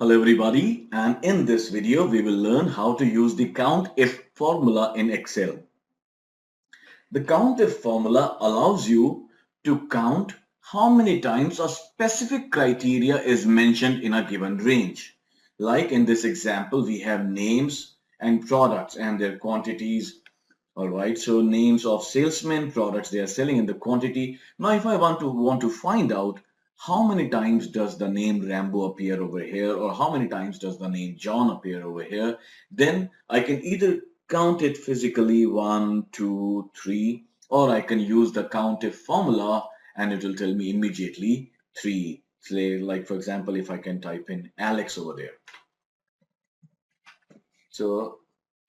Hello everybody, and in this video we will learn how to use the countif formula in Excel. The countif formula allows you to count how many times a specific criteria is mentioned in a given range. Like in this example, we have names and products and their quantities. Alright, so names of salesmen, products they are selling, and the quantity. Now if I want to find out how many times does the name Rambo appear over here, or how many times does the name John appear over here, then I can either count it physically 1, 2, 3, or I can use the countif formula and it will tell me immediately 3. Say, like for example, if I can type in Alex over there. So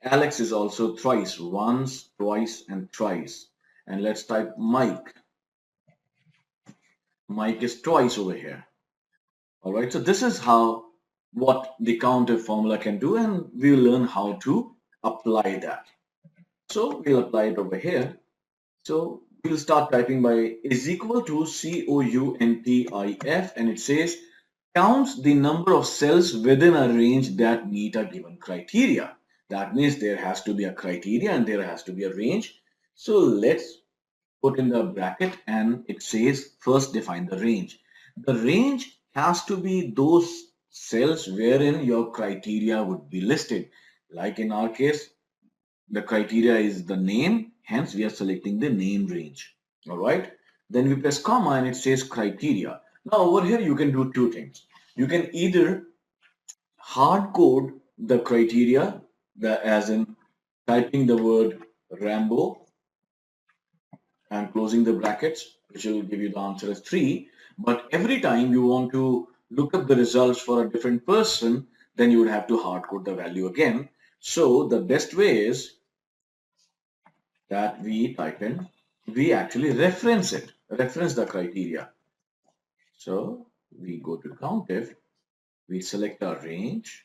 Alex is also thrice, once, twice, and thrice. And let's type Mike. Mike is twice over here. All right, so this is what the countif formula can do, and we'll learn how to apply that. So we'll apply it over here. So we'll start typing by is equal to countif, and it says counts the number of cells within a range that meet a given criteria. That means there has to be a criteria and there has to be a range. So let's put in the bracket, and it says first define the range. The range has to be those cells wherein your criteria would be listed. Like in our case, the criteria is the name, hence we are selecting the name range. All right. Then we press comma and it says criteria. Now over here you can do two things. You can either hard code the criteria, as in typing the word Rambo and closing the brackets, which will give you the answer as 3. But every time you want to look up the results for a different person, then you would have to hard code the value again. So the best way is that we actually reference the criteria. So we go to countif, we select our range,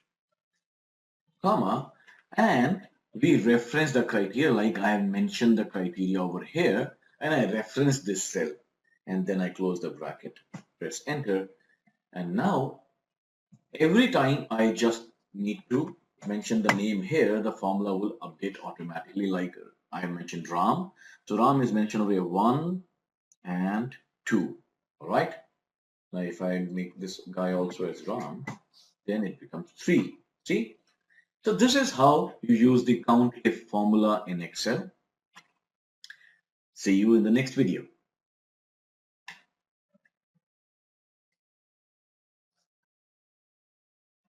comma, and we reference the criteria, like I have mentioned the criteria over here, and I reference this cell, and then I close the bracket, press enter, and now every time I just need to mention the name here, the formula will update automatically. Like I have mentioned Ram, so Ram is mentioned over here 1 and 2. All right, now if I make this guy also as Ram, then it becomes 3. See, so this is how you use the countif formula in Excel. See you in the next video.